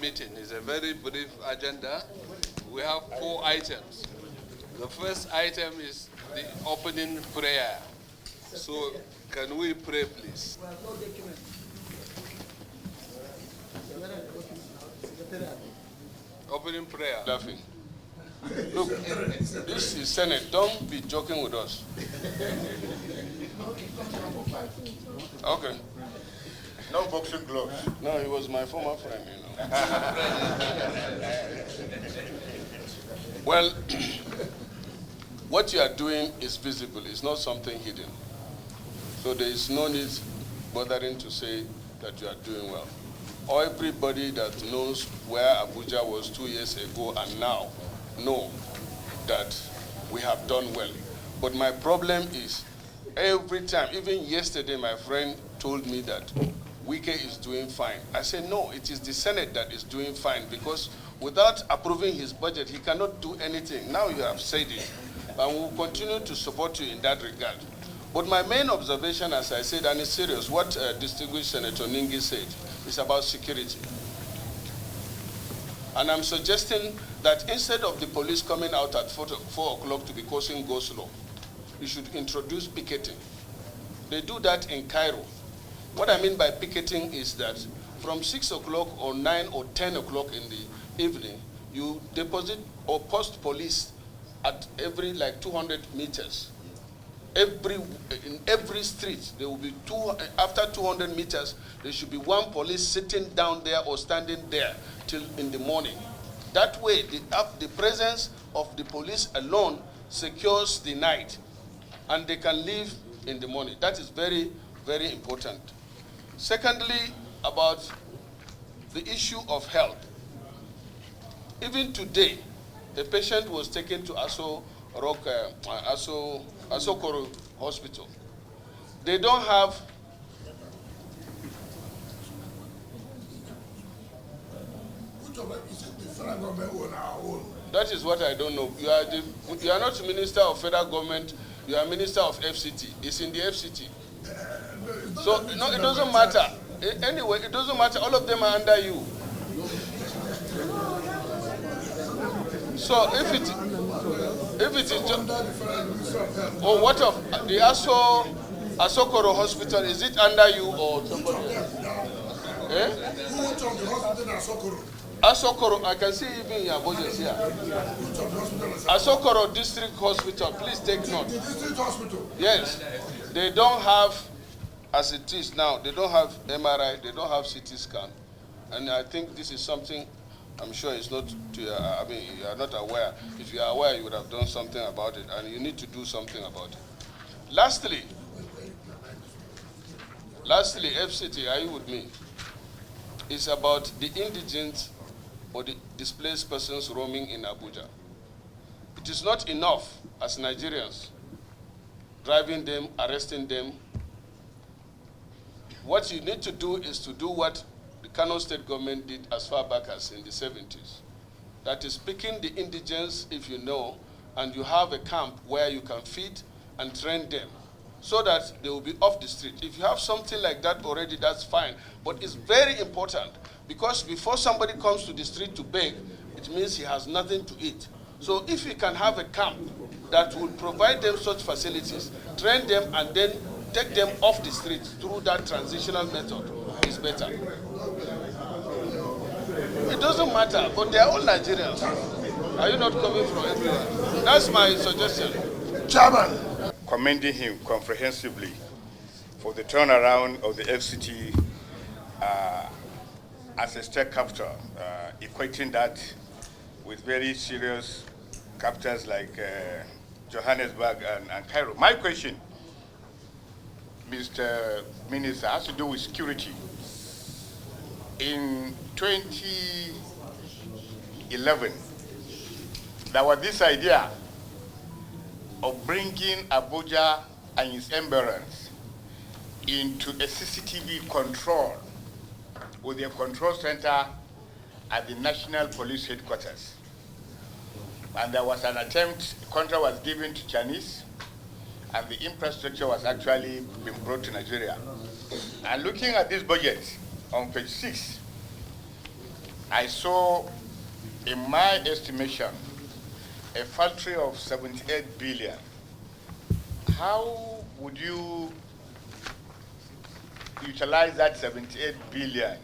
Meeting is a very brief agenda. We have 4 items. The first item is the opening prayer. So can we pray, please? Opening prayer. Laughing. Look, this is Senate. Don't be joking with us. Okay. No boxing gloves. No, he was my former friend, you know. Well, what you are doing is visible. It's not something hidden. So there is no need bothering to say that you are doing well. Everybody that knows where Abuja was 2 years ago and now know that we have done well. But my problem is every time, even yesterday my friend told me that Wike is doing fine. I said, no, it is the Senate that is doing fine because without approving his budget, he cannot do anything. Now you have said it, and we will continue to support you in that regard. But my main observation, as I said, and it's serious, what distinguished Senator Ningi said, is about security. And I'm suggesting that instead of the police coming out at 4 o'clock to be causing go-slow, you should introduce picketing. They do that in Cairo. What I mean by picketing is that from 6 o'clock or 9 or 10 o'clock in the evening, you deposit or post police at every 200 meters. In every street, there will be after 200 meters, there should be 1 police sitting down there or standing there till in the morning. That way, the presence of the police alone secures the night, and they can leave in the morning. That is very, very important. Secondly, about the issue of health. Even today, a patient was taken to Asokoro Hospital. They don't have that is what I don't know. You are not Minister of Federal Government, you are Minister of FCT. It's in the FCT. So no, it doesn't matter. Anyway, it doesn't matter. All of them are under you. So if it is just, or what of the Asokoro Hospital, is it under you or somebody else? Who took the hospital in Asokoro? Asokoro, I can see even your budget here. Asokoro District Hospital, please take note. The district hospital? Yes. They don't have, as it is now, they don't have MRI, they don't have CT scan. And I think this is something, I'm sure it's not, you are not aware. If you are aware, you would have done something about it, and you need to do something about it. Lastly, FCT, are you with me? It's about the indigent or the displaced persons roaming in Abuja. It is not enough as Nigerians driving them, arresting them. What you need to do is to do what the Kano state government did as far back as in the 70s. That is picking the indigents, if you know, and you have a camp where you can feed and train them so that they will be off the street. If you have something like that already, that's fine. But it's very important because before somebody comes to the street to beg, it means he has nothing to eat. So if you can have a camp that will provide them such facilities, train them, and then take them off the street through that transitional method, is better. It doesn't matter, but they are all Nigerians. Are you not coming from everywhere? That's my suggestion. Chairman. Commending him comprehensively for the turnaround of the FCT as a state capital, equating that with very serious capitals like Johannesburg and Cairo. My question, Mr. Minister, has to do with security. In 2011, there was this idea of bringing Abuja and its environs into a CCTV control with a control center at the National Police Headquarters. And there was an attempt, contract was given to Chinese, and the infrastructure was actually being brought to Nigeria. And looking at this budget on page 6, I saw, in my estimation, a factory of 78 billion. How would you utilize that 78 billion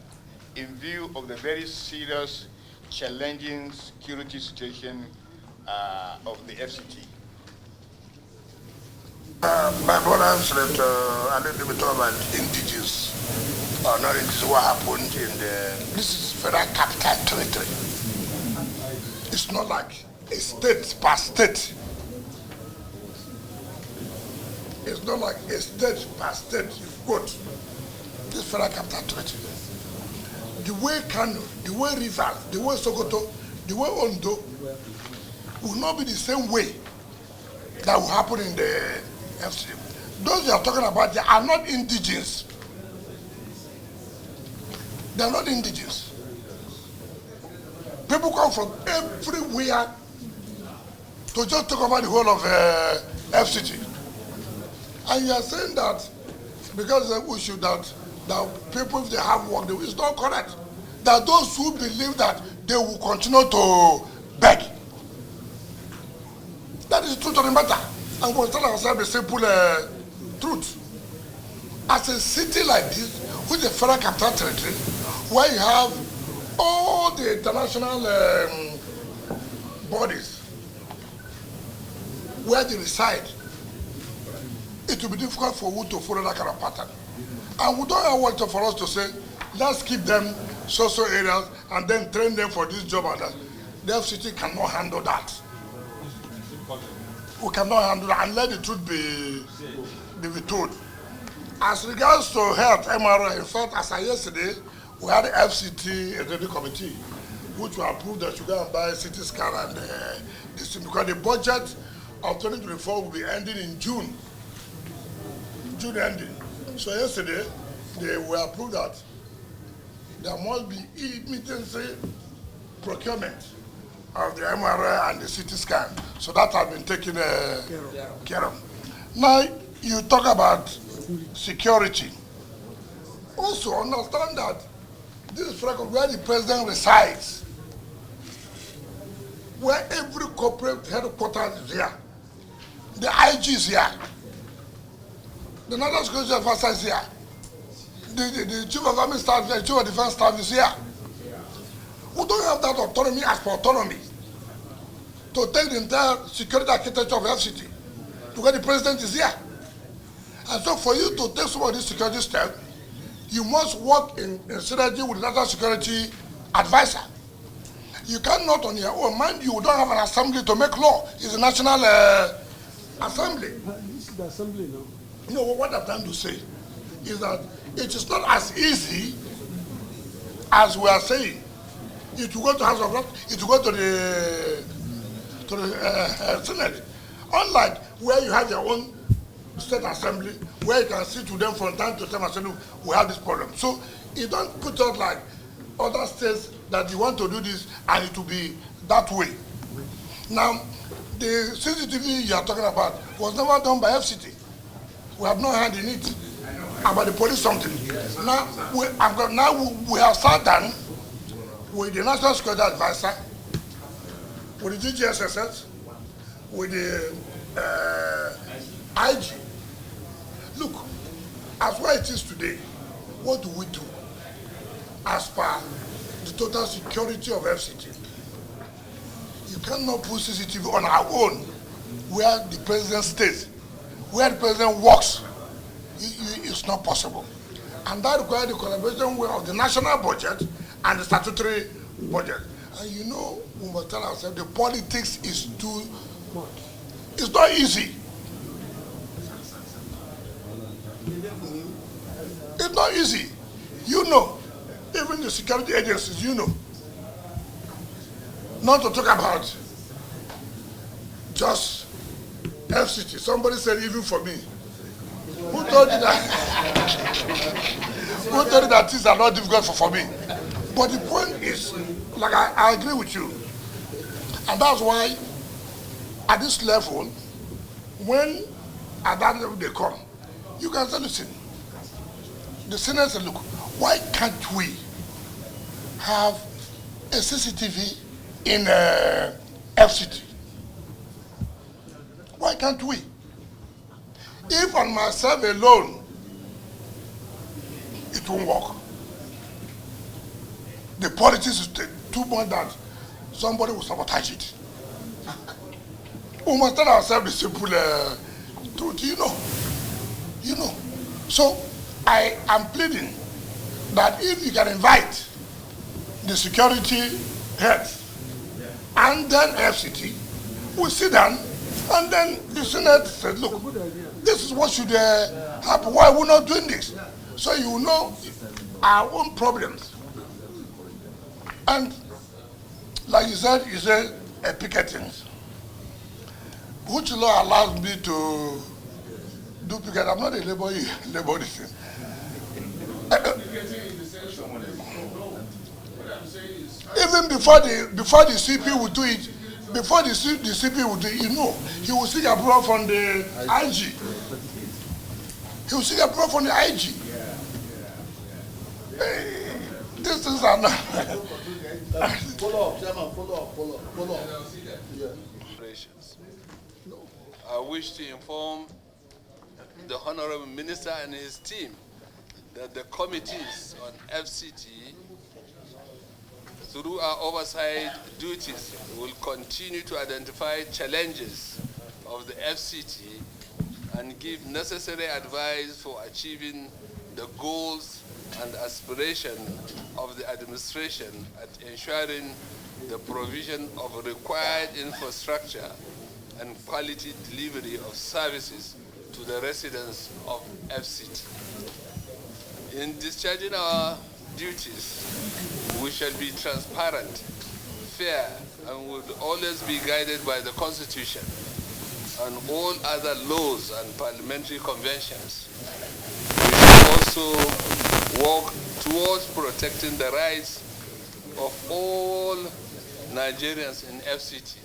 in view of the very serious, challenging security situation of the FCT? My brothers, I don't know about indigenous or not. This is what happened in this is federal capital territory. It's not like a state per state. It's not like a state per state. You've got this federal capital territory. The way Kano, the way Rufai, the way Sokoto, the way Ondo will not be the same way that will happen in the FCT. Those you are talking about, they are not indigenous. They are not indigenous. People come from everywhere to just talk about the whole of FCT. And you are saying that because we should that people, if they have work, it's not correct. That those who believe that they will continue to beg. That is the truth of the matter. And we'll tell ourselves the simple truth. As a city like this, with the federal capital territory, where you have all the international bodies where they reside, it will be difficult for you to follow that kind of pattern. And we don't want for us to say, let's keep them social areas and then train them for this job and that. The FCT cannot handle that. We cannot handle that and let the truth be told. As regards to health, MRI, in fact, as I yesterday, we had the FCT executive committee, which will approve that you go and buy a CT scan and this thing, because the budget of 2024 will be ending in June. June ending. So yesterday, they will approve that there must be immediate procurement of the MRI and the CT scan. So that has been taken care of. Now, you talk about security. Also understand that this is where the president resides, where every corporate headquarters is here. The IG is here. The National Security Advisor is here. The Chief of Army Staff, the Chief of Defense Staff is here. We don't have that autonomy as for autonomy to take the entire security architecture of FCT to where the president is here. And so for you to take some of these security steps, you must work in synergy with the National Security Advisor. You cannot on your own. Mind you, don't have an assembly to make law. It's a national assembly. This is the assembly now. You know, what I'm trying to say is that it is not as easy as we are saying. It will go to House of Reps, it will go to the Senate. Unlike where you have your own state assembly, where you can sit with them from time to time and say, look, we have this problem. So you don't put out like other states that you want to do this and it will be that way. Now, the CCTV you are talking about was never done by FCT. We have no hand in it. About the police something. Now we have sat down with the National Security Advisor, with the DGSSS, with the IG. Look, as where it is today, what do we do as per the total security of FCT? You cannot put CCTV on our own where the president stays, where the president works. It's not possible. And that requires the collaboration of the national budget and the statutory budget. And you know, we must tell ourselves the politics is too much. It's not easy. It's not easy. You know, even the security agencies, you know. Not to talk about just FCT. Somebody said even for me. Who told you that? Who told you that things are not difficult for me? But the point is, like I agree with you. And that's why at this level, when at that level they come, you can say, listen, the Senate said, look, why can't we have a CCTV in FCT? Why can't we? If on myself alone, it won't work. The politics is too much that somebody will sabotage it. We must tell ourselves the simple truth, you know. So I am pleading that if you can invite the security heads and then FCT, we sit down and then the Senate said, look, this is what should happen. Why are we not doing this? So you know our own problems. And like you said a picketing, which law allows me to do picket. I'm not a labor thing. Even before the CP would do it, before the CP would do it, he will seek approval from the IG. He will seek approval from the IG. These things are not. Follow up, Chairman, follow up. Yeah. I wish to inform the Honorable Minister and his team that the committees on FCT, through our oversight duties, will continue to identify challenges of the FCT and give necessary advice for achieving the goals and aspirations of the administration at ensuring the provision of required infrastructure and quality delivery of services to the residents of FCT. In discharging our duties, we shall be transparent, fair, and would always be guided by the Constitution and all other laws and parliamentary conventions. We should also work towards protecting the rights of all Nigerians in FCT.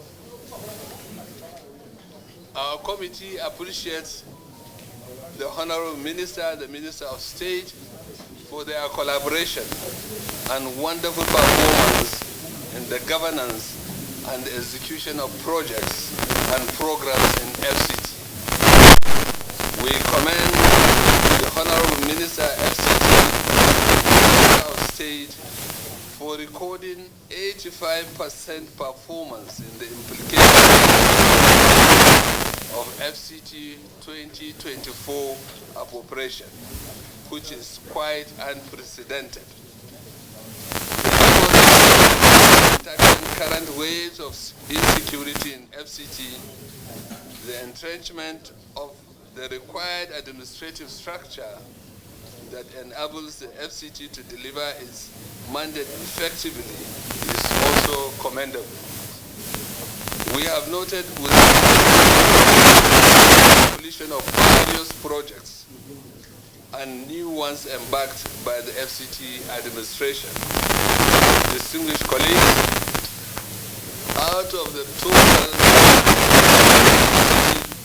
Our committee appreciates the Honorable Minister, the Minister of State, for their collaboration and wonderful performance in the governance and execution of projects and programs in FCT. We commend the Honorable Minister of State for recording 85% performance in the implementation of FCT 2024 appropriation, which is quite unprecedented. Tackling current waves of insecurity in FCT, the entrenchment of the required administrative structure that enables the FCT to deliver its mandate effectively is also commendable. We have noted with the completion of various projects and new ones embarked by the FCT administration. Distinguished colleagues, out of the total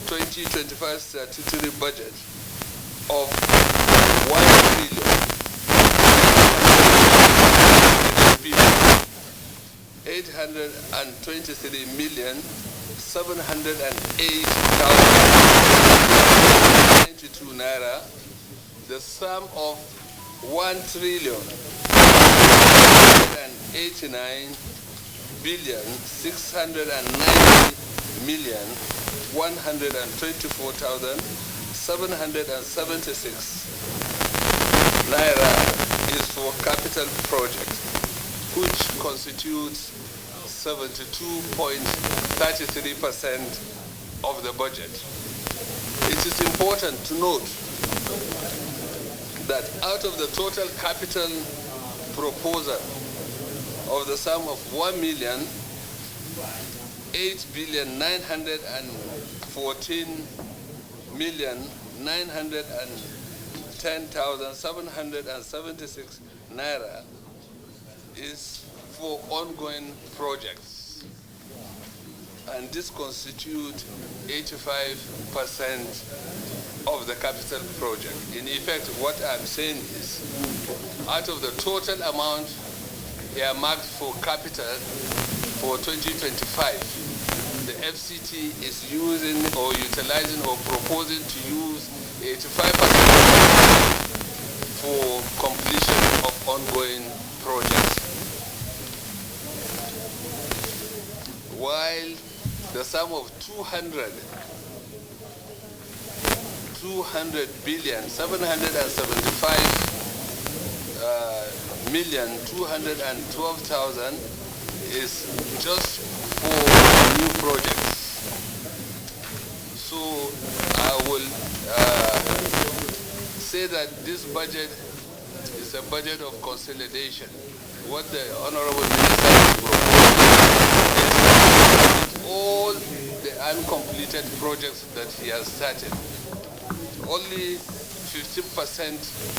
2025 statutory budget of 1 trillion 823,708,092 naira, the sum of 1,089,690,124,776 naira is for capital projects, which constitutes 72.33% of the budget. It is important to note that out of the total capital proposal of the sum of 1,814,910,776 naira is for ongoing projects. and this constitutes 85% of the capital project. In effect, what I'm saying is, out of the total amount earmarked for capital for 2025, the FCT is using or utilizing or proposing to use 85% for completion of ongoing projects. While the sum of 200 billion 775 million 212,000 is just for new projects. So I will say that this budget is a budget of consolidation. What the Honorable Minister is proposing is all the uncompleted projects that he has started. Only 15%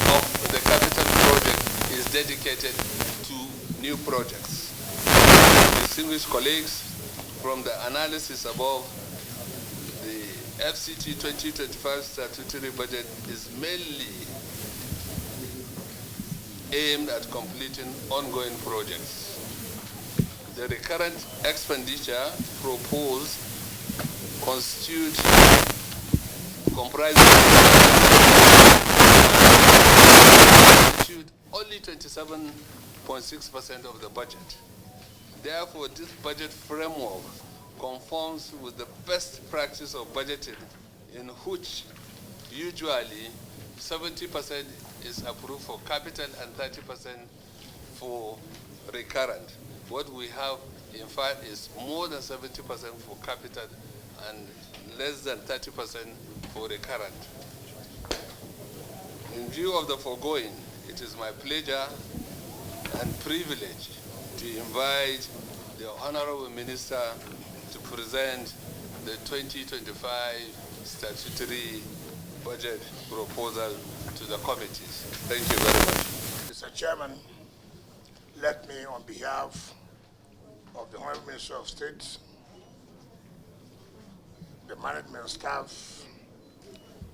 of the capital project is dedicated to new projects. Distinguished colleagues, from the analysis above, the FCT 2025 statutory budget is mainly aimed at completing ongoing projects. The recurrent expenditure proposed comprises only 27.6% of the budget. Therefore, this budget framework conforms with the best practice of budgeting, in which usually 70% is approved for capital and 30% for recurrent. What we have, in fact, is more than 70% for capital and less than 30% for recurrent. In view of the foregoing, it is my pleasure and privilege to invite the Honorable Minister to present the 2025 statutory budget proposal to the committees. Thank you very much. Mr. Chairman, let me, on behalf of the Honorable Minister of State, the management staff,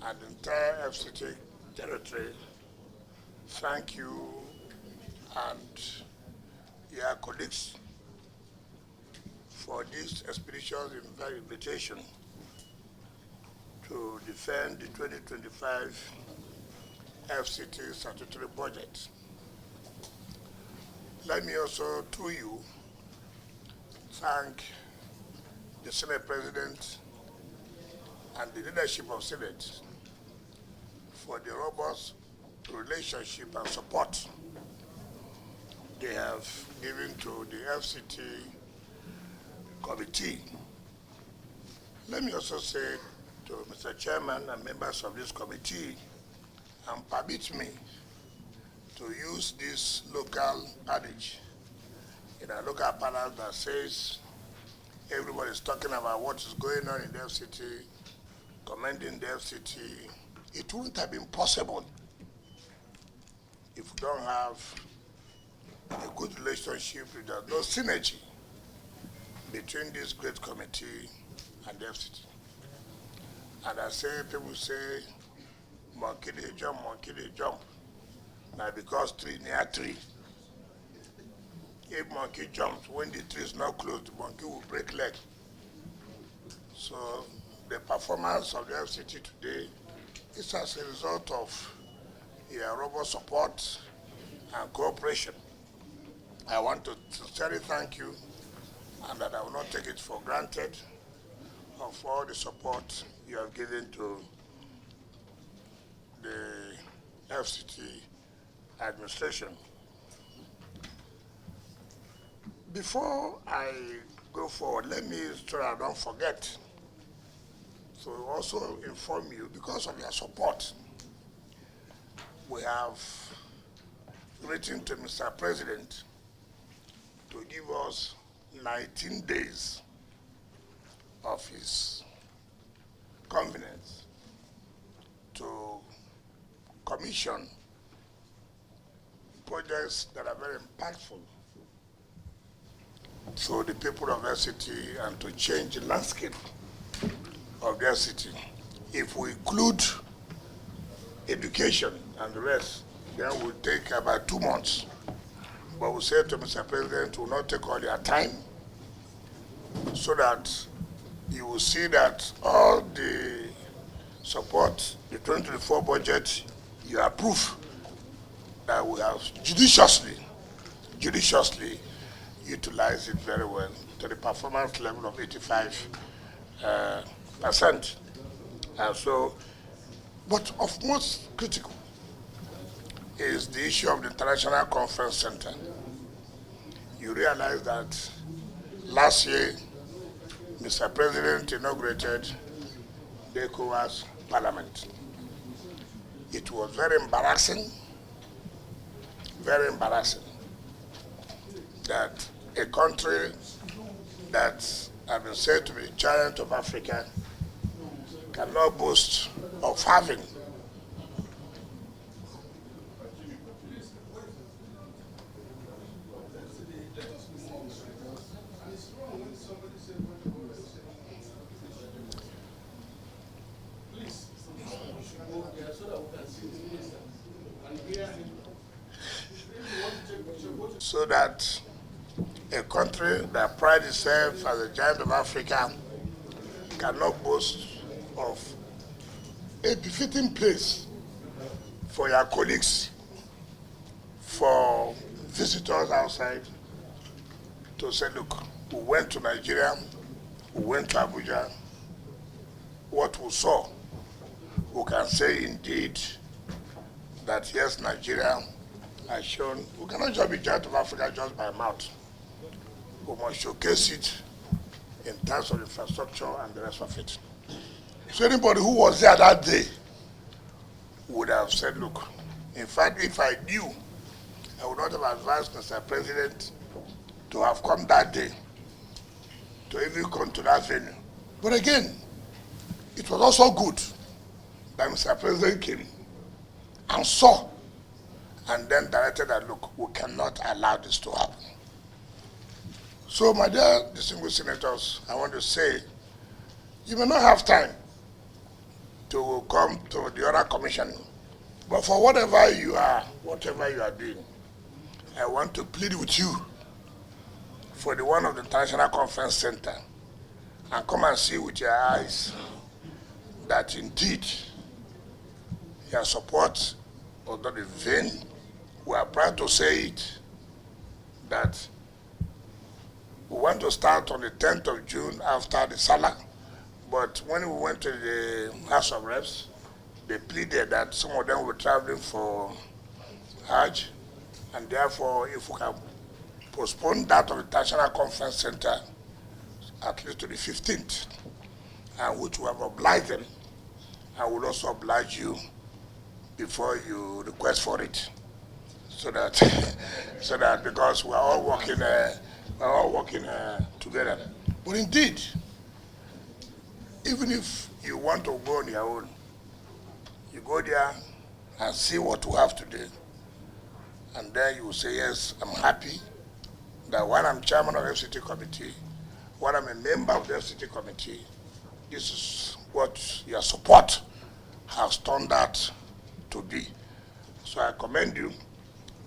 and the entire FCT territory, thank you and your colleagues for this expeditious invitation to defend the 2025 FCT statutory budget. Let me also, to you, thank the Senate President and the leadership of Senate for the robust relationship and support they have given to the FCT committee. Let me also say to Mr. Chairman and members of this committee, and permit me to use this local adage in a local panel that says everybody is talking about what is going on in the FCT, commending the FCT. It wouldn't have been possible if we don't have a good relationship, if there's no synergy between this great committee and the FCT. And I say, people say, monkey they jump, monkey they jump. Now because tree near tree. If monkey jumps, when the tree is not close, the monkey will break leg. So the performance of the FCT today is as a result of your robust support and cooperation. I want to sincerely thank you, and that I will not take it for granted of all the support you have given to the FCT administration. Before I go forward, let me, so I don't forget, to also inform you, because of your support, we have written to Mr. President to give us 19 days of his convenience to commission projects that are very impactful to the people of their city and to change the landscape of their city. If we include education and the rest, then it will take about 2 months. But we say to Mr. President, will not take all your time, so that you will see that all the support, the 2024 budget, you approve, that we have judiciously utilized it very well to the performance level of 85%. And so, but of most critical is the issue of the International Conference Center. You realize that last year, Mr. President inaugurated the ECOWAS Parliament. It was very embarrassing that a country that has been said to be a giant of Africa cannot boast of having so that a country that prides itself as a giant of Africa cannot boast of a befitting place for your colleagues, for visitors outside, to say, look, we went to Nigeria, we went to Abuja, what we saw, we can say indeed that yes, Nigeria has shown, we cannot just be giant of Africa just by mouth. We must showcase it in terms of infrastructure and the rest of it. So anybody who was there that day would have said, look, in fact, if I knew, I would not have advised Mr. President to have come that day, to even come to that venue. But again, it was also good that Mr. President came and saw, and then directed that, look, we cannot allow this to happen. So, my dear distinguished senators, I want to say, you may not have time to come to the other commission, but for whatever you are doing, I want to plead with you for the one of the International Conference Center, and come and see with your eyes that indeed your support was not in vain. We are proud to say it, that we want to start on the 10th of June after the Salah, but when we went to the House of Reps, they pleaded that some of them were traveling for Hajj, and therefore if we can postpone that of the International Conference Center at least to the 15th, and which we have obliged them, I will also oblige you before you request for it, so that because we are all working together. But indeed, even if you want to go on your own, you go there and see what we have today, and then you will say, yes, I'm happy that when I'm chairman of the FCT committee, when I'm a member of the FCT committee, this is what your support has turned out to be. So I commend you.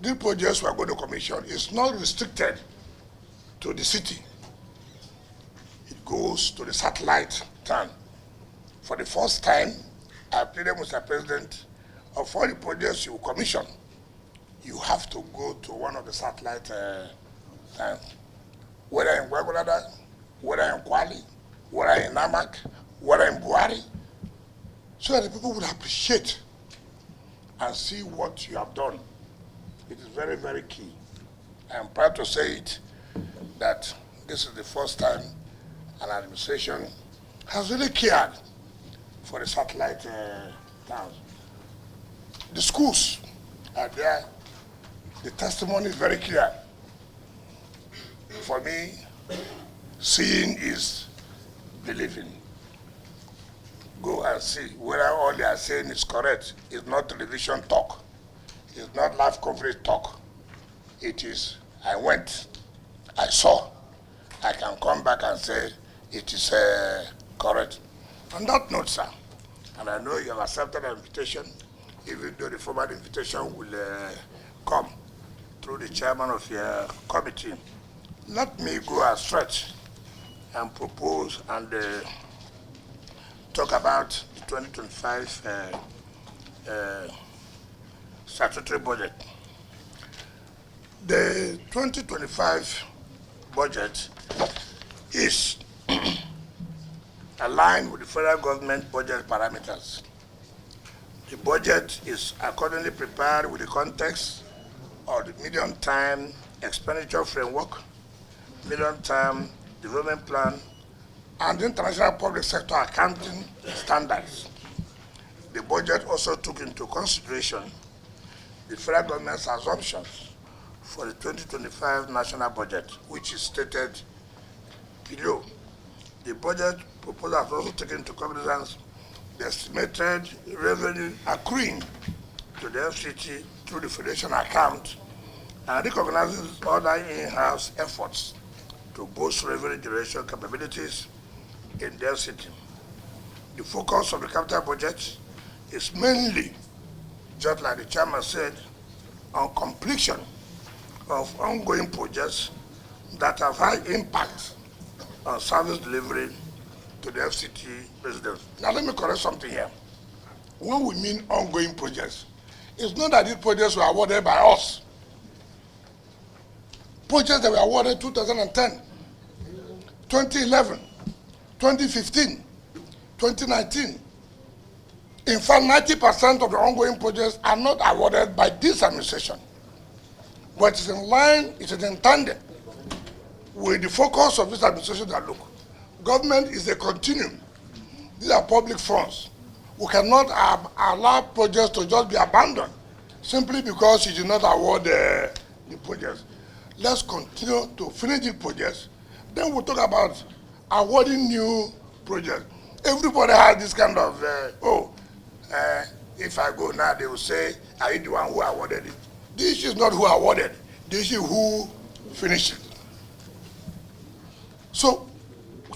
These projects we are going to commission is not restricted to the city. It goes to the satellite town. For the first time, I pleaded, Mr. President, of all the projects you commission, you have to go to one of the satellite towns, whether in Gwagwalada, whether in Kwali, whether in Namak, whether in Buhari, so that the people would appreciate and see what you have done. It is very, very key. I am proud to say it, that this is the first time an administration has really cared for the satellite towns. The schools are there. The testimony is very clear. For me, seeing is believing. Go and see whether all they are saying is correct. It's not television talk. It's not live coverage talk. It is, I went, I saw, I can come back and say it is correct. On that note, sir, and I know you have accepted the invitation, even though the formal invitation will come through the chairman of your committee. Let me go a stretch and propose and talk about the 2025 statutory budget. The 2025 budget is aligned with the federal government budget parameters. The budget is accordingly prepared with the context of the medium-term expenditure framework, medium-term development plan, and international public sector accounting standards. The budget also took into consideration the federal government's assumptions for the 2025 national budget, which is stated below. The budget proposal has also taken into cognizance the estimated revenue accruing to the FCT through the Federation account and recognizes other in-house efforts to boost revenue generation capabilities in the FCT. The focus of the capital budget is mainly, just like the chairman said, on completion of ongoing projects that have high impact on service delivery to the FCT residents. Now let me correct something here. When we mean ongoing projects, it's not that these projects were awarded by us. Projects that were awarded 2010, 2011, 2015, 2019. In fact, 90% of the ongoing projects are not awarded by this administration. But it's in line, it is in tandem with the focus of this administration that, look, government is a continuum. These are public funds. We cannot allow projects to just be abandoned simply because you did not award the projects. Let's continue to finish the projects. Then we'll talk about awarding new projects. Everybody has this kind of, if I go now, they will say, are you the one who awarded it? The issue is not who awarded, the issue is who finished it. So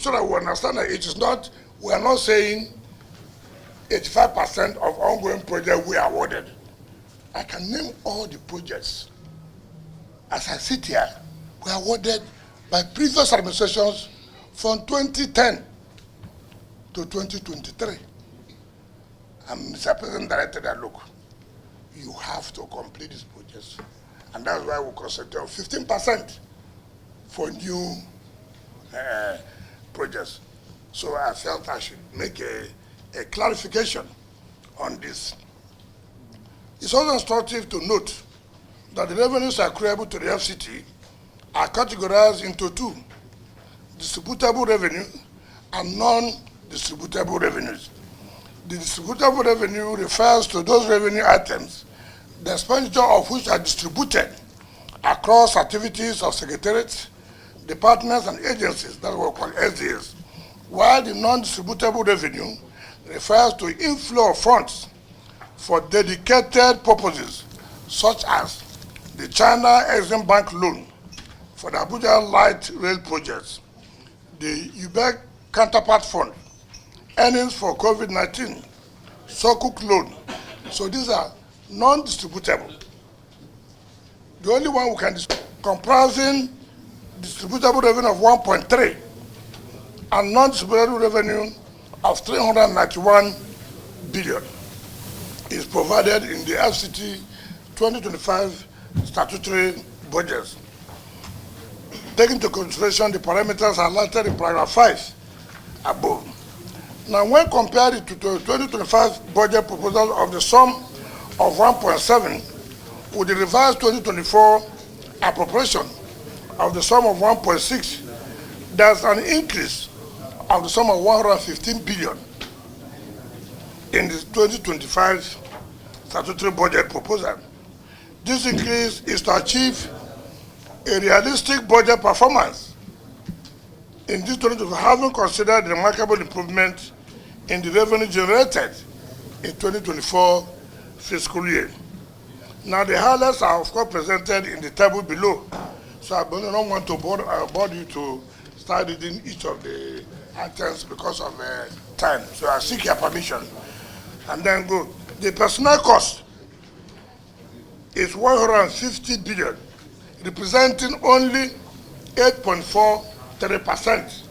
that we understand that it is not, we are not saying 85% of ongoing projects we awarded. I can name all the projects. As I sit here, we are awarded by previous administrations from 2010 to 2023. And Mr. President directed that, look, you have to complete these projects. And that's why we concentrate on 15% for new projects. So I felt I should make a clarification on this. It's also instructive to note that the revenues accruable to the FCT are categorized into two: distributable revenue and non-distributable revenues. The distributable revenue refers to those revenue items, the expenditure of which are distributed across activities of secretariats, departments, and agencies that we call SDAs, while the non-distributable revenue refers to inflow of funds for dedicated purposes, such as the China Exim Bank loan for the Abuja Light Rail projects, the UBEC counterpart fund, earnings for COVID-19, Sokuk loan. So these are non-distributable. The only one we can comprising distributable revenue of 1.3 and non-distributable revenue of 391 billion is provided in the FCT 2025 statutory budgets. Taking into consideration the parameters highlighted in paragraph 5 above. Now, when compared to the 2025 budget proposal of the sum of 1.7 with the revised 2024 appropriation of the sum of 1.6, there's an increase of the sum of 115 billion in the 2025 statutory budget proposal. This increase is to achieve a realistic budget performance in this 2025, having considered the remarkable improvement in the revenue generated in 2024 fiscal year. Now, the highlights are, of course, presented in the table below, so I don't want to bore you to start reading each of the items because of time. So I seek your permission. And then go. The personnel cost is 150 billion, representing only 8.43%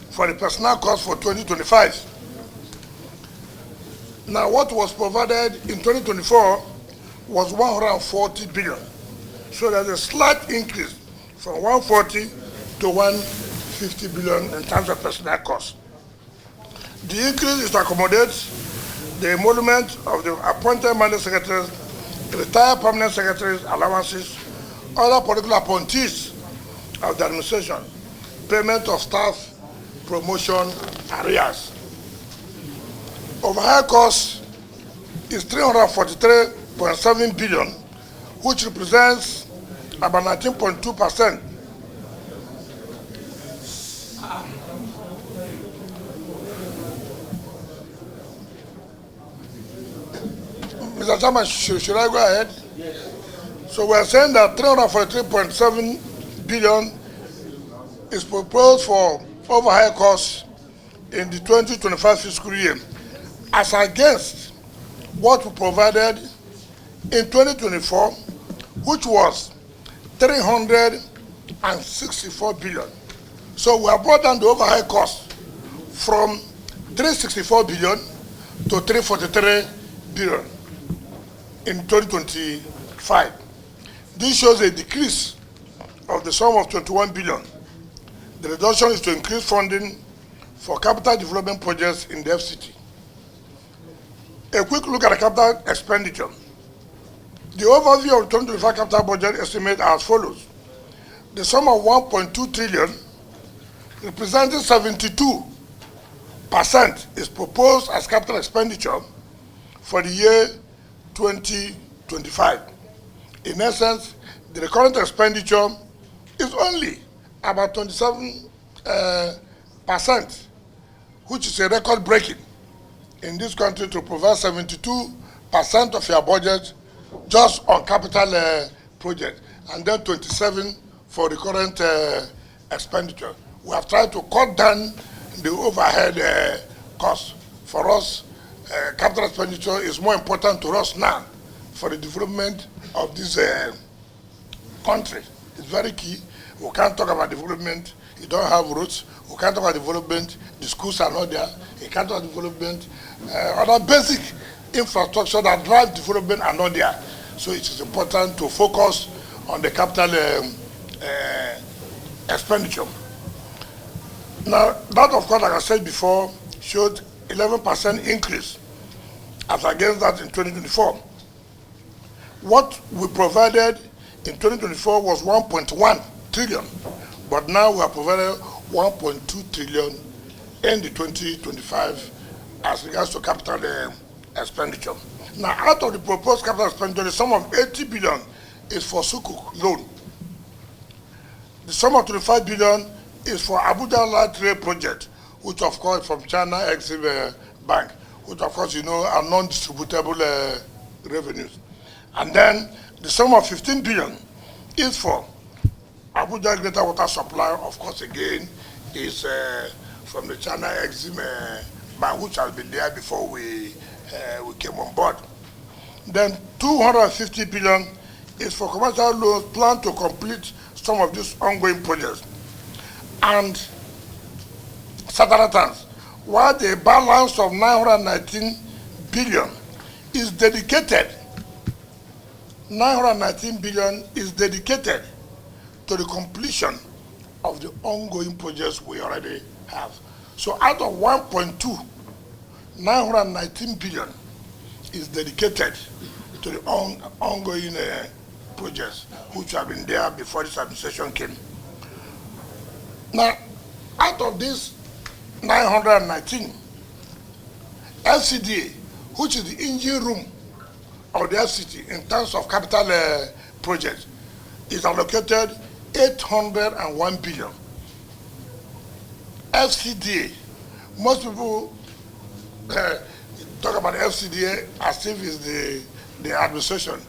for the personnel cost for 2025. Now, what was provided in 2024 was 140 billion. So there's a slight increase from 140 to 150 billion in terms of personnel costs. The increase is to accommodate the emolument of the appointed mandate secretaries, retired permanent secretaries, allowances, other political appointees of the administration, payment of staff, promotion, arrears. Overhead cost is 343.7 billion, which represents about 19.2%. Mr. Chairman, should I go ahead? Yes. So we're saying that 343.7 billion is proposed for overhead costs in the 2025 fiscal year, as against what we provided in 2024, which was 364 billion. So we have brought down the overhead cost from 364 billion to 343 billion in 2025. This shows a decrease of the sum of 21 billion. The reduction is to increase funding for capital development projects in the FCT. A quick look at the capital expenditure. The overview of the 2025 capital budget estimate are as follows. The sum of 1.2 trillion, representing 72%, is proposed as capital expenditure for the year 2025. In essence, the current expenditure is only about 27%, which is a record breaking in this country to provide 72% of your budget just on capital project, and then 27 for the current expenditure. We have tried to cut down the overhead costs. For us, capital expenditure is more important to us now for the development of this country. It's very key. We can't talk about development, you don't have roads. We can't talk about development, the schools are not there. You can't talk about development, other basic infrastructure that drive development are not there. So it is important to focus on the capital expenditure. Now, that of course, like I said before, showed 11% increase as against that in 2024. What we provided in 2024 was 1.1 trillion, but now we have provided 1.2 trillion in the 2025 as regards to capital expenditure. Now, out of the proposed capital expenditure, the sum of 80 billion is for Sukuk loan. The sum of 25 billion is for Abuja Light Rail project, which of course from China Exim Bank, which of course you know are non-distributable revenues. And then the sum of 15 billion is for Abuja Greater Water Supply, of course again, is from the China Exim Bank, which has been there before we came on board. Then 250 billion is for commercial loans planned to complete some of these ongoing projects. And Sataratan, while the balance of 919 billion is dedicated, 919 billion is dedicated to the completion of the ongoing projects we already have. So out of 1.2, 919 billion is dedicated to the ongoing projects which have been there before this administration came. Now, out of this 919, FCDA, which is the engine room of the FCT in terms of capital projects, is allocated 801 billion. FCDA, most people talk about FCDA as if it's the administration.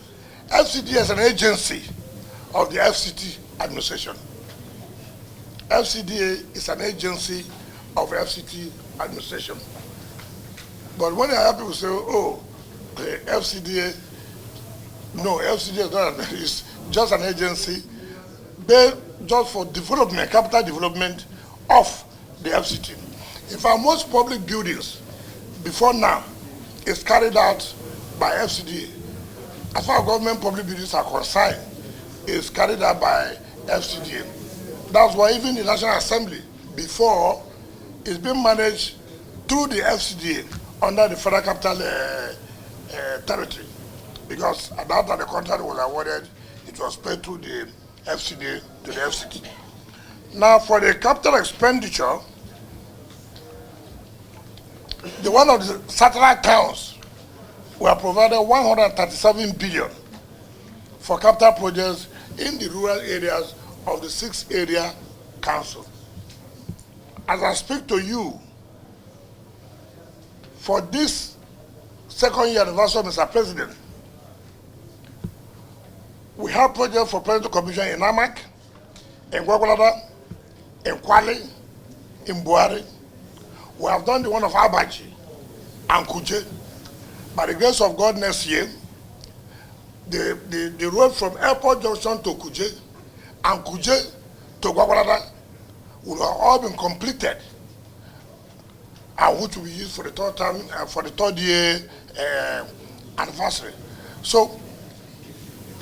FCDA is an agency of the FCT administration. FCDA is an agency of FCT administration. But when I have people say, oh, FCDA, no, FCDA is not, it's just an agency based just for development, capital development of the FCT. In fact, most public buildings before now is carried out by FCDA. As far as government public buildings are concerned, is carried out by FCDA. That's why even the National Assembly before is being managed through the FCDA under the Federal Capital Territory. Because at that time the contract was awarded, it was paid through the FCDA to the FCT. Now for the capital expenditure, the one of the satellite towns were provided 137 billion for capital projects in the rural areas of the 6 area council. As I speak to you, for this second year anniversary, Mr. President, we have projects for Presidential Commission in INEC, in Gwagwalada, in Kwale, in Buhari. We have done the one of Abaji and Kuje. By the grace of God, next year, the road from Airport Junction to Kuje and Kuje to Gwagwalada will have all been completed, and which will be used for the third time, for the third year anniversary. So,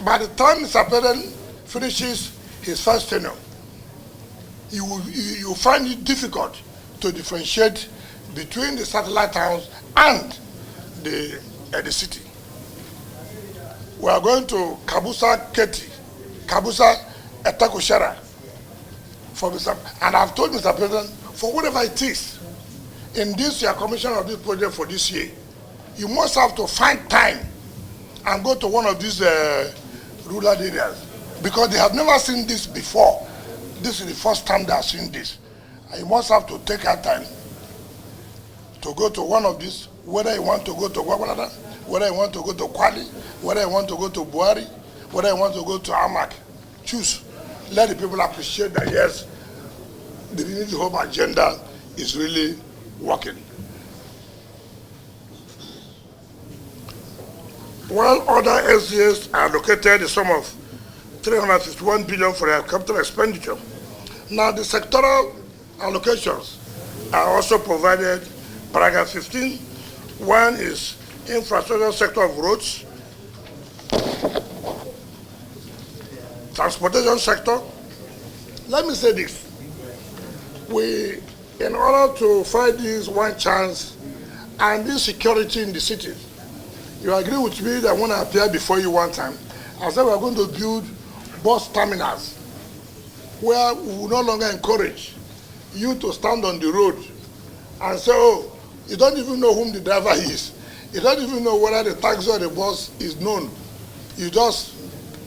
by the time Mr. President finishes his first tenure, you will find it difficult to differentiate between the satellite towns and the city. We are going to Kabusa Keti, Kabusa Etakushara, for Mr. And I've told Mr. President, for whatever it is, in this year commission of this project for this year, you must have to find time and go to one of these rural areas, because they have never seen this before. This is the first time they have seen this. And you must have to take our time to go to one of these, whether you want to go to Gwagwalada, whether you want to go to Kwale, whether you want to go to Buhari, whether you want to go to Amak. Choose. Let the people appreciate that, yes, the Unity Home agenda is really working. While other LCAs are allocated the sum of 351 billion for their capital expenditure, now the sectoral allocations are also provided. Paragraph 15, one is infrastructure sector of roads, transportation sector. Let me say this. In order to fight this one chance and this security in the city, you agree with me that when I appeared before you one time, I said we're going to build bus terminals where we will no longer encourage you to stand on the road and say, oh, you don't even know whom the driver is. You don't even know whether the taxi or the bus is known. You just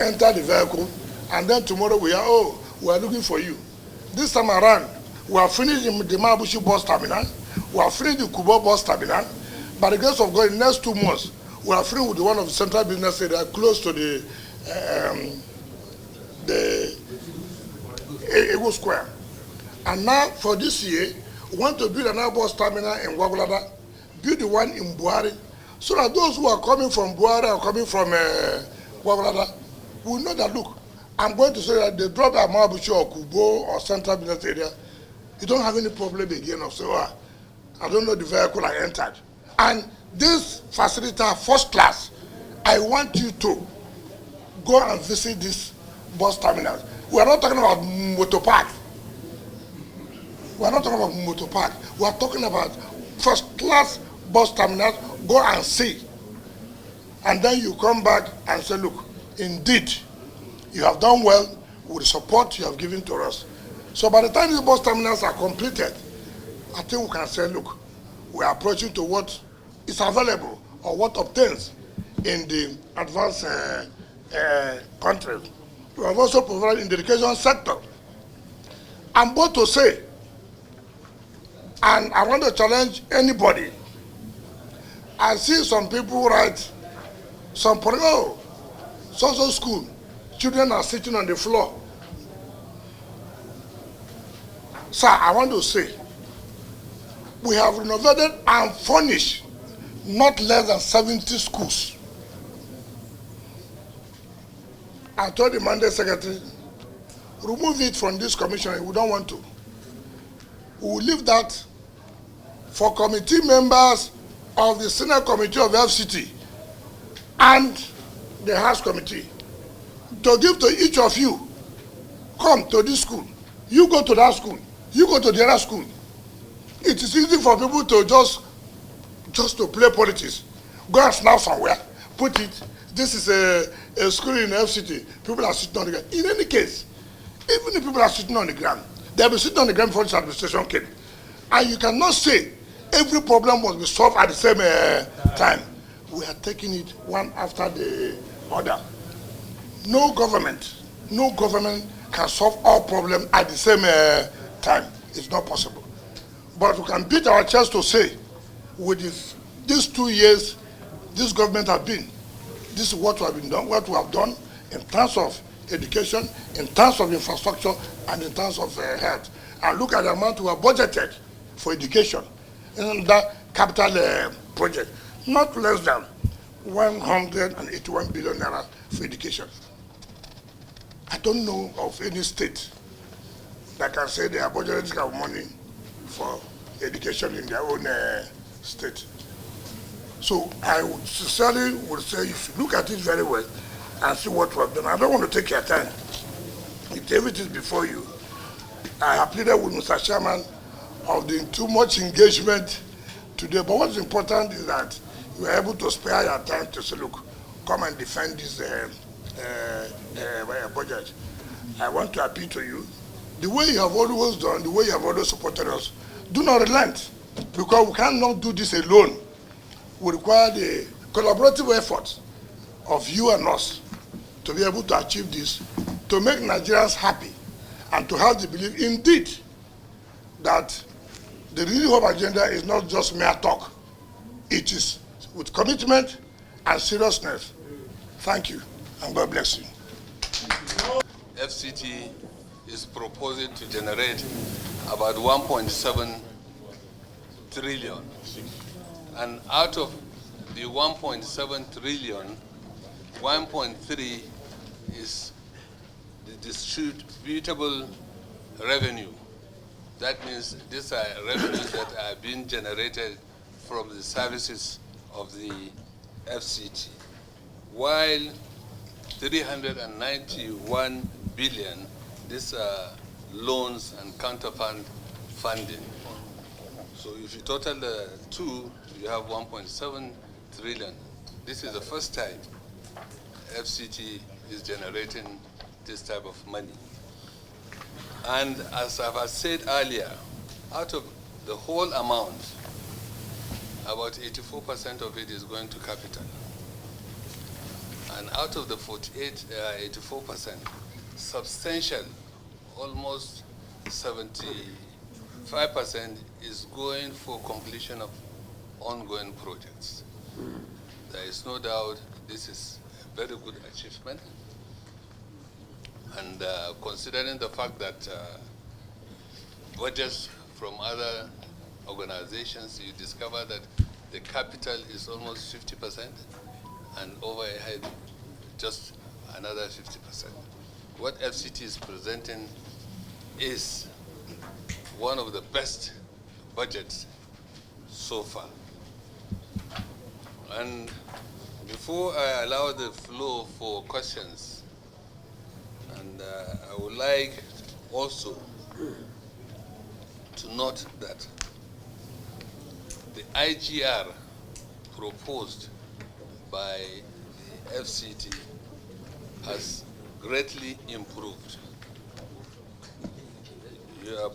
enter the vehicle, and then tomorrow we are looking for you. This time around, we are finished the Mabushi bus terminal. We are finished the Kubo bus terminal. By the grace of God, in the next 2 months, we are finished with the one of the central business area close to the Ego Square. And now, for this year, we want to build another bus terminal in Gwagwalada, build the one in Buhari, so that those who are coming from Buhari or coming from Gwagwalada will know that, look, I'm going to say that they drop at Mabuchi or Kubo or central business area, you don't have any problem again of say, oh, I don't know the vehicle I entered. And this facility are first class. I want you to go and visit this bus terminal. We are not talking about motor park. We are not talking about motor park. We are talking about first class bus terminals. Go and see. And then you come back and say, look, indeed, you have done well with the support you have given to us. So by the time these bus terminals are completed, I think we can say, look, we are approaching to what is available or what obtains in the advanced countries. We have also provided in the education sector. I'm bold to say, and I want to challenge anybody. I see some people write, social school, children are sitting on the floor. Sir, I want to say, we have renovated and furnished not less than 70 schools. I told the Mandate Secretary, remove it from this commission. We don't want to. We will leave that for committee members of the Senate Committee of FCT and the House Committee to give to each of you. Come to this school. You go to that school. You go to the other school. It is easy for people to just to play politics. Go and snap somewhere, put it. This is a school in FCT. People are sitting on the ground. In any case, even if people are sitting on the ground, they'll be sitting on the ground before this administration came. And you cannot say every problem must be solved at the same time. We are taking it one after the other. No government can solve all problems at the same time. It's not possible. But we can beat our chest to say, with these 2 years, this government has been, this is what we have done in terms of education, in terms of infrastructure, and in terms of health. And look at the amount we have budgeted for education in that capital project, not less than 181 billion naira for education. I don't know of any state that can say they are budgeting this kind of money for education in their own state. So I would sincerely would say you should look at it very well and see what we have done. I don't want to take your time. If everything is before you, I have pleaded with Mr. Chairman of the too much engagement today. But what's important is that you are able to spare your time to say, look, come and defend this budget. I want to appeal to you. The way you have always done, the way you have always supported us, do not relent, because we cannot do this alone. We require the collaborative effort of you and us to be able to achieve this, to make Nigerians happy, and to have the belief indeed that the Renewal Hope agenda is not just mere talk. It is with commitment and seriousness. Thank you, and God bless you. FCT is proposing to generate about 1.7 trillion. And out of the 1.7 trillion, 1.3 is the distributable revenue. That means these are revenues that are being generated from the services of the FCT. While 391 billion, these are loans and counterfund funding. So if you total the two, you have 1.7 trillion. This is the first time FCT is generating this type of money. And as I've said earlier, out of the whole amount, about 84% of it is going to capital. And out of the 84%, substantial, almost 75% is going for completion of ongoing projects. There is no doubt this is a very good achievement. And considering the fact that budgets from other organizations, you discover that the capital is almost 50% and overhead just another 50%. What FCT is presenting is one of the best budgets so far. And before I allow the floor for questions, and I would like also to note that the IGR proposed by the FCT has greatly improved. The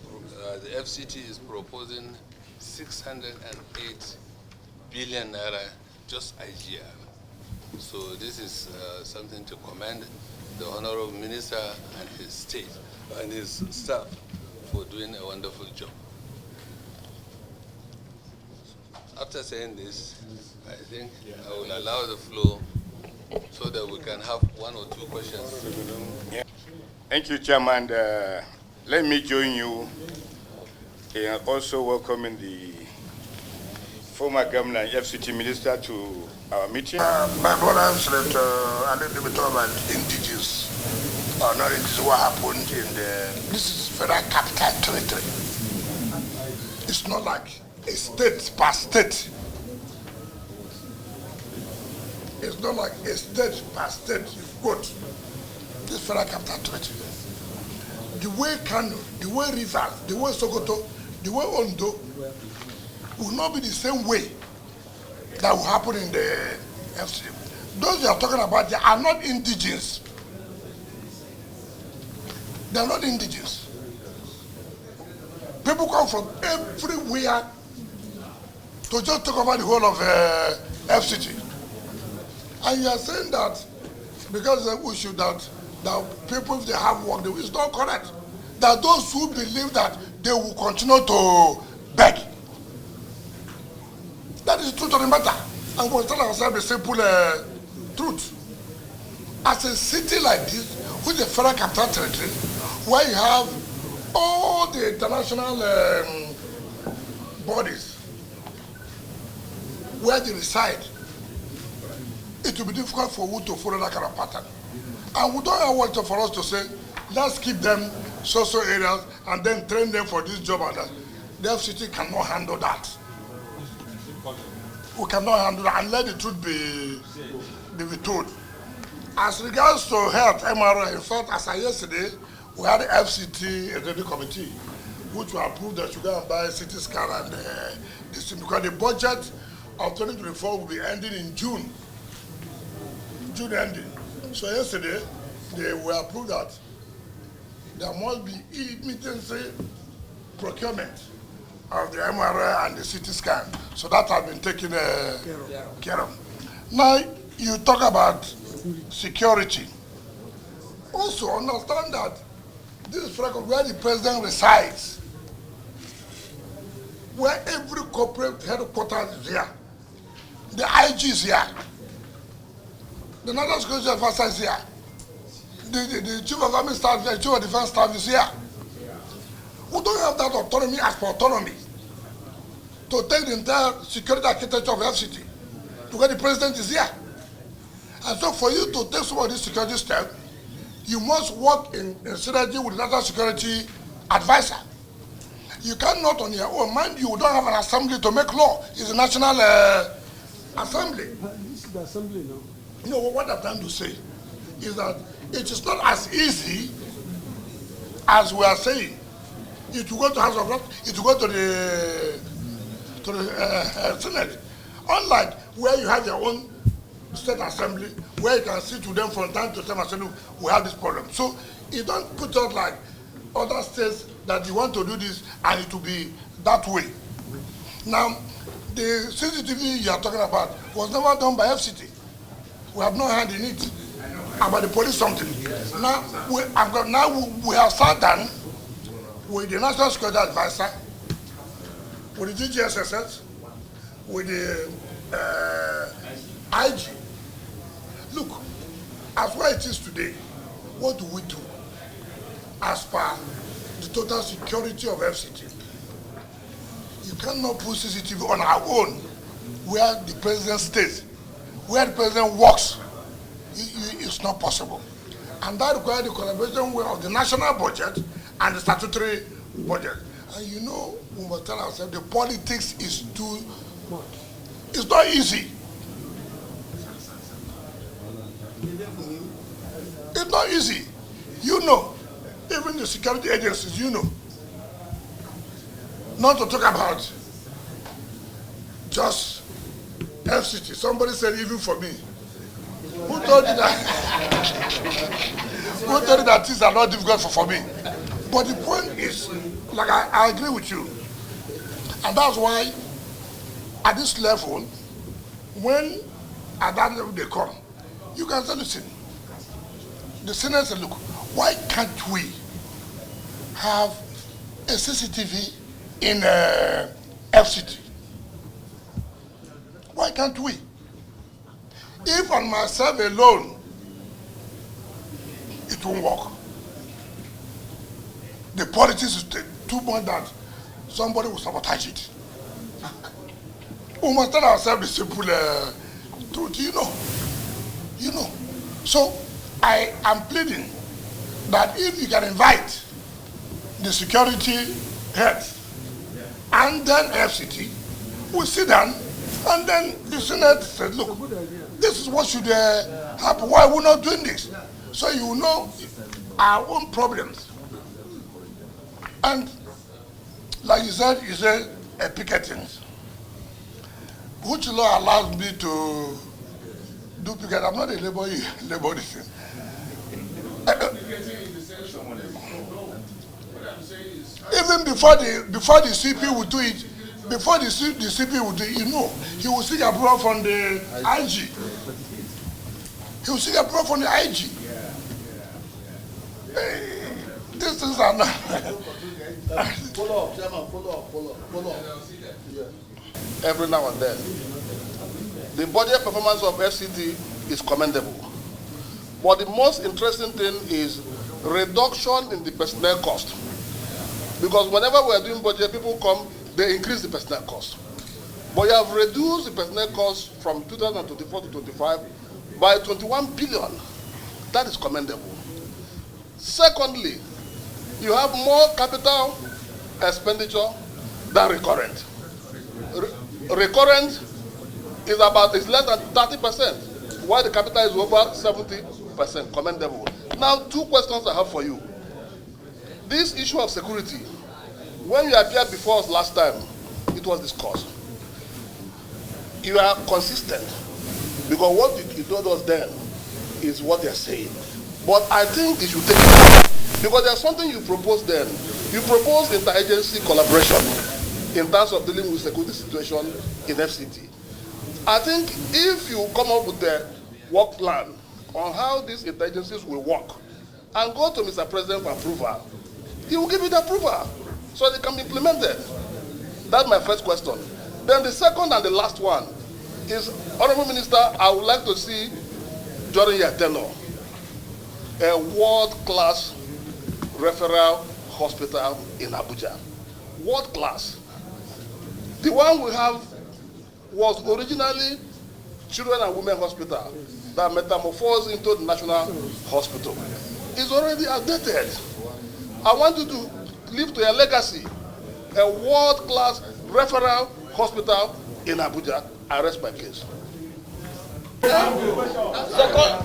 FCT is proposing 608 billion naira just IGR. So this is something to commend the Honorable Minister and his state and his staff for doing a wonderful job. After saying this, I think I will allow the floor so that we can have one or two questions. Thank you, Chairman. Let me join you and also welcoming the former governor and FCT minister to our meeting. My brother said a little bit about indigenous, or not indigenous, what happened in this is federal capital territory. It's not like a state per state. It's not like a state per state you've got this federal capital territory. The way Kano, the way Rufai, the way Sokoto, the way Ondo will not be the same way that will happen in the FCT. Those you are talking about, they are not indigenous. They are not indigenous. People come from everywhere to just talk about the whole of FCT. And you are saying that because we should that people, if they have work, it's not correct. That those who believe that they will continue to beg. That is the truth of the matter. And we'll tell ourselves the simple truth. As a city like this, with the federal capital territory, where you have all the international bodies where they reside, it will be difficult for you to follow that kind of pattern. And we don't want for us to say, let's keep them social areas and then train them for this job and that. The FCT cannot handle that. We cannot handle that and let the truth be told. As regards to health, MRI, in fact, as of yesterday, we had the FCT executive committee, which will approve that you go and buy a CT scan and this, because the budget of 2024 will be ending in June ending. So yesterday, they were approved that there must be immediate procurement of the MRI and the CT scan. So that has been taken care of. Now, you talk about security. Also understand that this is where the president resides, where every corporate headquarters is here. The IG is here. The National Security Advisor is here. The Chief of Army Staff, the Chief of Defense Staff is here. We don't have that autonomy as per autonomy to take the entire security architecture of FCT to where the president is here. And so for you to take some of these security steps, you must work in synergy with the National Security Advisor. You cannot on your own. Mind you, don't have an assembly to make law. It's a national assembly. This is the assembly now. You know, what I'm trying to say is that it is not as easy as we are saying. It will go to House of Reps, it will go to the Senate. Unlike where you have your own state assembly, where you can sit with them from time to time and say, look, we have this problem. So you don't put out like other states that you want to do this and it will be that way. Now, the CCTV you are talking about was never done by FCT. We have no hand in it. About the police something. Now we have sat down with the National Security Advisor, with the DGSSS, with the IG. Look, as where it is today, what do we do as per the total security of FCT? You cannot put CCTV on our own where the president stays, where the president works. It's not possible. And that requires the collaboration of the national budget and the statutory budget. And you know, we must tell ourselves the politics is too much. It's not easy. It's not easy. You know, even the security agencies, you know. Not to talk about just FCT. Somebody said even for me. Who told you that? Who told you that things are not difficult for me? But the point is, like I agree with you. And that's why at this level, when at that level they come, you can say, listen, the Senate said, look, why can't we have a CCTV in FCT? Why can't we? If on myself alone, it won't work. The politics is too much that somebody will sabotage it. We must tell ourselves the simple truth, you know. So I am pleading that if you can invite the security heads and then FCT, we sit down and then the Senate said, look, this is what should happen. Why are we not doing this? So you know our own problems. And like you said picketing. Which law allows me to do picket? I'm not a laborist. Even before the CP would do it, before the CP would do it, he will seek approval from the IG. He will seek approval from the IG. These things are not. Follow up, Chairman, follow up. Yeah. Every now and then. The budget performance of FCT is commendable. But the most interesting thing is reduction in the personnel cost. Because whenever we are doing budget, people come, they increase the personnel cost. But you have reduced the personnel cost from 2024 to 25 by 21 billion. That is commendable. Secondly, you have more capital expenditure than recurrent. Recurrent is less than 30%, while the capital is over 70%. Commendable. Now, two questions I have for you. This issue of security, when you appeared before us last time, it was discussed. You are consistent, because what you told us then is what they are saying. But I think it should take time, because there's something you proposed then. You proposed interagency collaboration in terms of dealing with security situation in FCT. I think if you come up with a work plan on how these interagencies will work and go to Mr. President for approval, he will give it approval so they can be implemented. That's my first question. Then the second and the last one is, Honorable Minister, I would like to see during your tenure a world-class referral hospital in Abuja. World-class. The one we have was originally Children and Women Hospital that metamorphosed into the National Hospital. It's already outdated. I want you to leave to a legacy, a world-class referral hospital in Abuja. I rest my case. Second,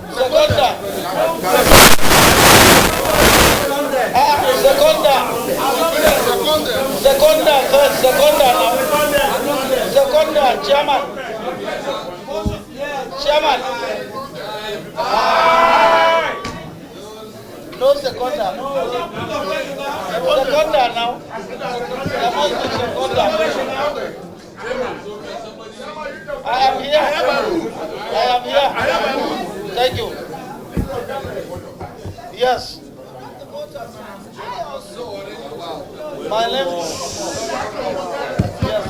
Chairman. No seconder. Seconder now. I am here. Thank you. Yes. My name. Yes.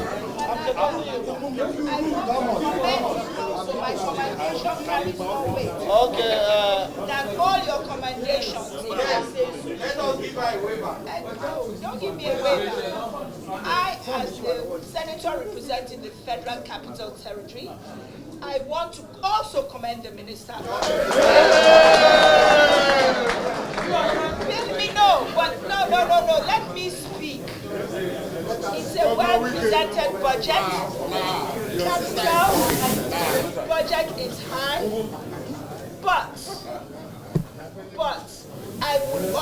Okay. That all your commendations. Let us give her a waiver. Don't give me a waiver. I, as the senator representing the Federal Capital Territory, I want to also commend the minister. No. Let me speak. It's a well-presented budget. Capital budget is high, but I would, I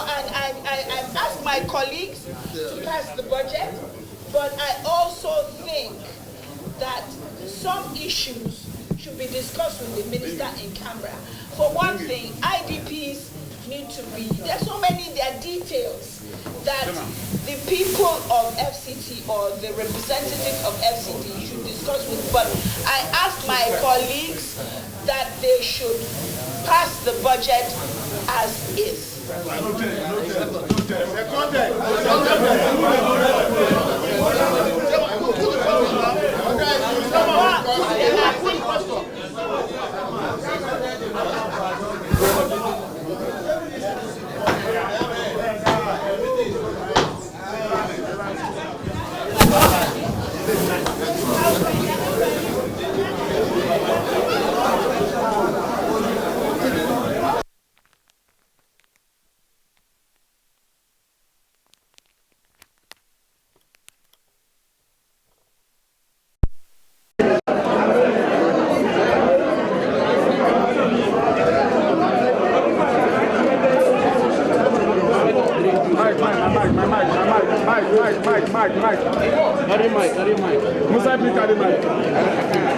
ask my colleagues to pass the budget, but I also think that some issues should be discussed with the minister in camera. For one thing, IDPs need to be, there's so many, there are details that the people of FCT or the representative of FCT should discuss with, but I asked my colleagues that they should pass the budget as is. Carry mic. Musa, please carry mic.